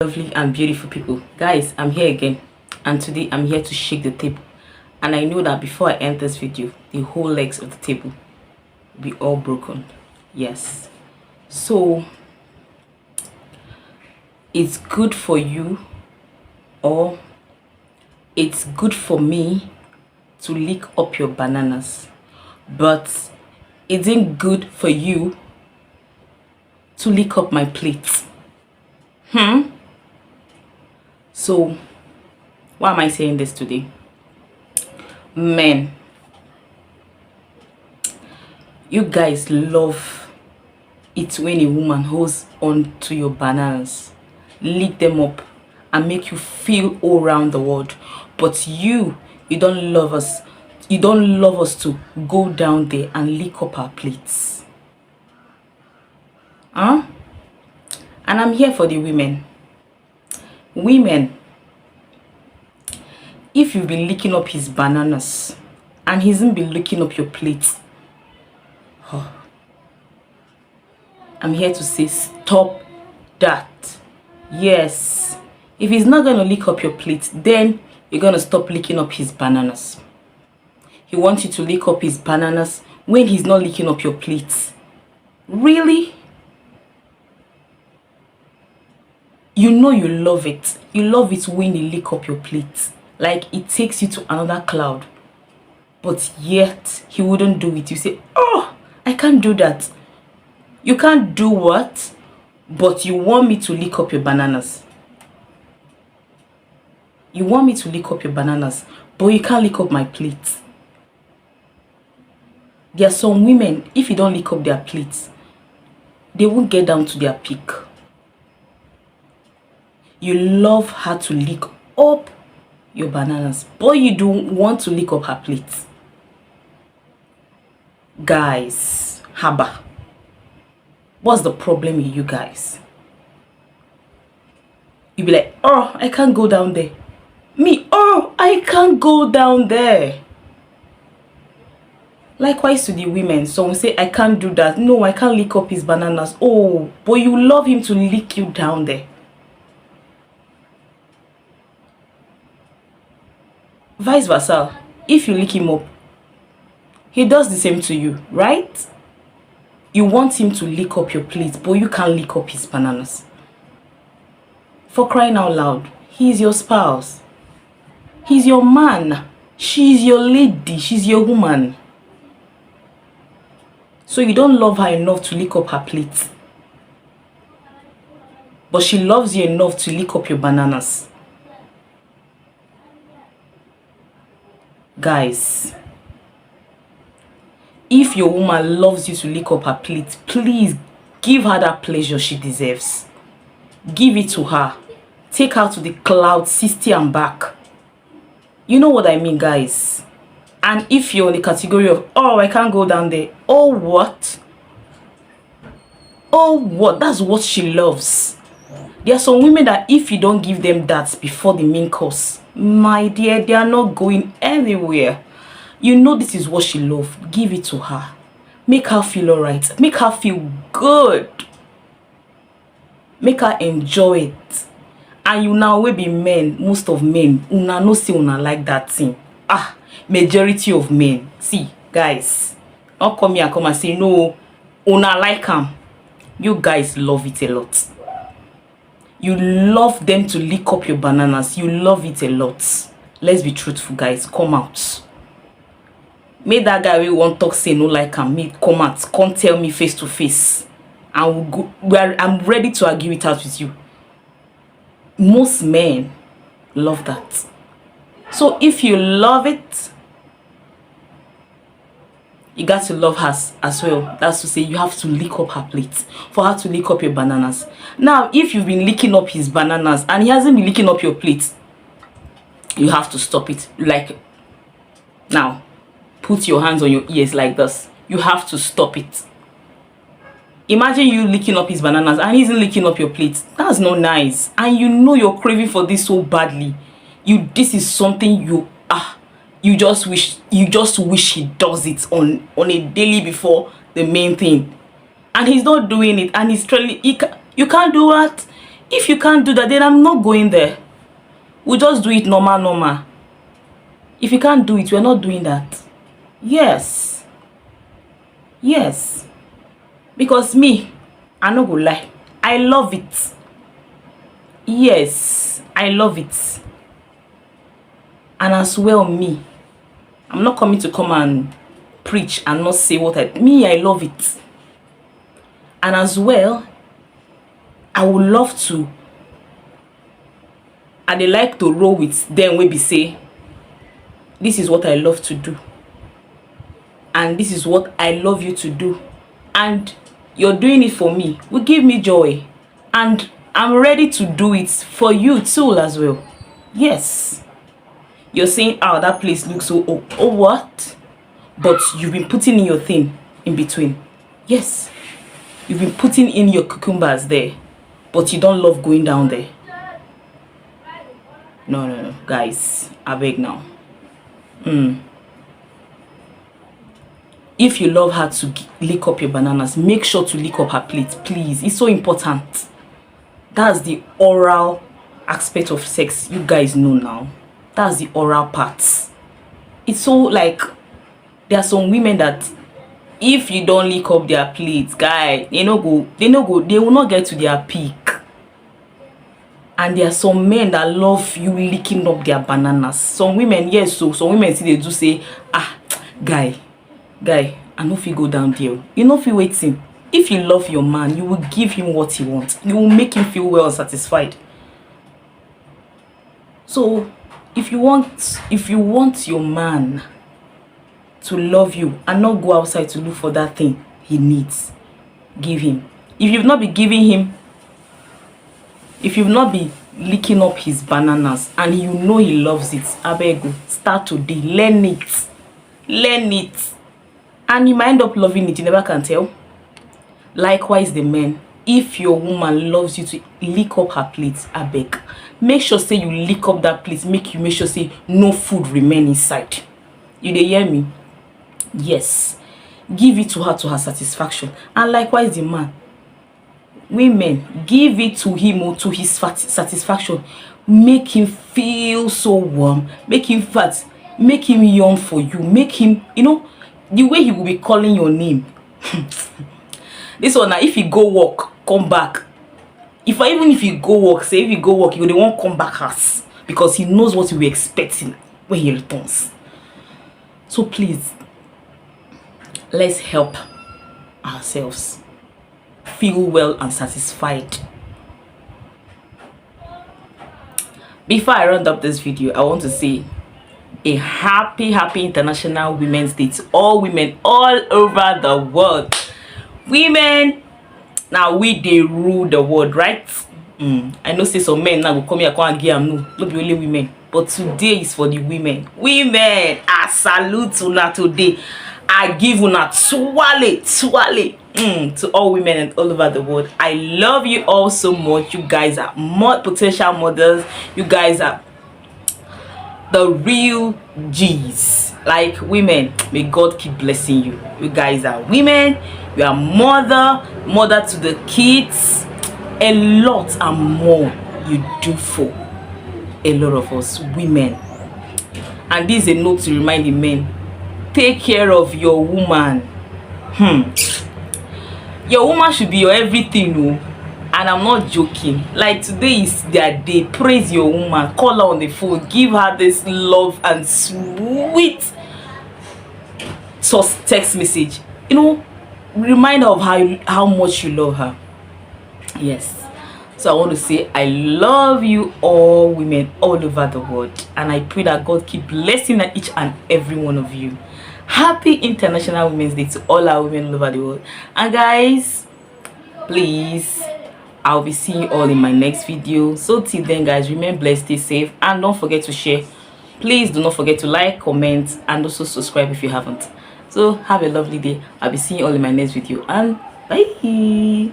Lovely and beautiful people, guys, I'm here again, and today I'm here to shake the table. And I know that before I end this video, the whole legs of the table will be all broken. Yes, so it's good for you, or it's good for me to lick up your bananas, but it isn't good for you to lick up my plate. So why am I saying this today? Men, you guys love it when a woman holds on to your bananas, lick them up and make you feel all around the world. But you don't love us. You don't love us to go down there and lick up our plates. And I'm here for the women. Women, if you've been licking up his bananas and he hasn't been licking up your plate, I'm here to say stop that. Yes, if he's not going to lick up your plate, then you're going to stop licking up his bananas. He wants you to lick up his bananas when he's not licking up your plate. Really? You know you love it. You love it when you lick up your plate. Like it takes you to another cloud. But yet, he wouldn't do it. You say, oh, I can't do that. You can't do what? But you want me to lick up your bananas. You want me to lick up your bananas, but you can't lick up my plate. There are some women, if you don't lick up their plates, they won't get down to their peak. You love her to lick up your bananas, but you don't want to lick up her plate. Guys, haba, what's the problem with you guys? You be like, oh, I can't go down there. Me, oh, I can't go down there. Likewise to the women, some say, I can't do that. No, I can't lick up his bananas. Oh, but you love him to lick you down there. Vice versa, if you lick him up, he does the same to you, right? You want him to lick up your plate, but you can't lick up his bananas. For crying out loud, he's your spouse. He's your man. She's your lady. She's your woman. So you don't love her enough to lick up her plate. But she loves you enough to lick up your bananas. Guys, if your woman loves you to lick up her plate, please give her that pleasure she deserves. Give it to her. Take her to the cloud 60 and back. You know what I mean, guys. And if you're in the category of, oh, I can't go down there. Oh, what? Oh, what? That's what she loves. There are some women that if you don't give them that before the main course, my dear, they are not going anywhere. You know this is what she loves. Give it to her. Make her feel alright. Make her feel good. Make her enjoy it. And you now will be men, most of men, una no say una like that thing. Majority of men. See, guys, don't come here and come and say no, una like them. You guys love it a lot. You love them to lick up your bananas. You love it a lot. Let's be truthful, guys. Come out. Make that guy we want talk say no like him. Me come out. Come tell me face to face. And we'll go, I'm ready to argue it out with you. Most men love that. So if you love it, you got to love her as well. That's to say, you have to lick up her plate for her to lick up your bananas. Now, if you've been licking up his bananas and he hasn't been licking up your plate, you have to stop it. Like, now, put your hands on your ears like this. You have to stop it. Imagine you licking up his bananas and he's licking up your plate. That's not nice. And you know you're craving for this so badly. This is something you just wish he does it on a daily before the main thing, and he's not doing it, and he's trying. You can't do what? If you can't do that, then I'm not going there. We'll just do it normal. If you can't do it, we're not doing that. Yes. Because me, I no go lie, I love it. Yes, I love it. And as well, me, I'm not coming to come and preach and not say what I love it. And as well, I would love to, and they like to roll with them wey be say, this is what I love to do, and this is what I love you to do, and you're doing it for me, will give me joy, and I'm ready to do it for you too as well. Yes, you're saying, oh, that place looks so, oh what, but you've been putting in your thing in between. Yes, you've been putting in your cucumbers there, but you don't love going down there. No, guys, I beg now. If you love her to lick up your bananas, make sure to lick up her plate, please. It's so important. That's the oral aspect of sex. You guys know now. That's the oral part. It's so like, there are some women that if you don't lick up their plates, guy, they will not get to their peak. And there are some men that love you licking up their bananas. Some women, yes, so some women see they do say, guy, I know if you go down there, you know if you waiting. If you love your man, you will give him what he wants. You will make him feel well and satisfied. So if you want your man to love you and not go outside to look for that thing he needs, give him. If you've not been giving him, if you've not been licking up his bananas and you know he loves it, I beg you, start today. Learn it. And you might end up loving it. You never can tell. Likewise, the men. If your woman loves you to lick up her plate, I beg, make sure say you lick up that plate. Make sure say no food remain inside. You dey hear me? Yes. Give it to her satisfaction. And likewise, the man. Women, give it to him or to his satisfaction. Make him feel so warm. Make him fat. Make him yearn for you. Make him, the way he will be calling your name. This one, now, if he go walk, come back. Even if he go walk, say if he go walk, he won't come back us. Because he knows what we expecting when he returns. So please, let's help ourselves feel well and satisfied. Before I round up this video, I want to say a happy International Women's Day to all women all over the world. Women, now they rule the world, right? I know say some men now will come here and give them no be only women, but today is for the women. Women, I salute una today. I give una twale to all women and all over the world. I love you all so much. You guys are more potential mothers. You guys are the real G's. Like women, may God keep blessing you. You guys are women. You are mother to the kids. A lot and more you do for a lot of us women. And this is a note to remind the men. Take care of your woman. Your woman should be your everything, and I'm not joking. Like today is their day. Praise your woman. Call her on the phone. Give her this love and sweet text message. Remind her of how much you love her. Yes. So I want to say I love you all women all over the world, and I pray that God keep blessing each and every one of you. Happy International Women's Day to all our women all over the world. And guys, please, I'll be seeing you all in my next video. So till then, guys, remain blessed, stay safe, and don't forget to share. Please do not forget to like, comment, and also subscribe if you haven't. So have a lovely day. I'll be seeing you all in my next video, and bye.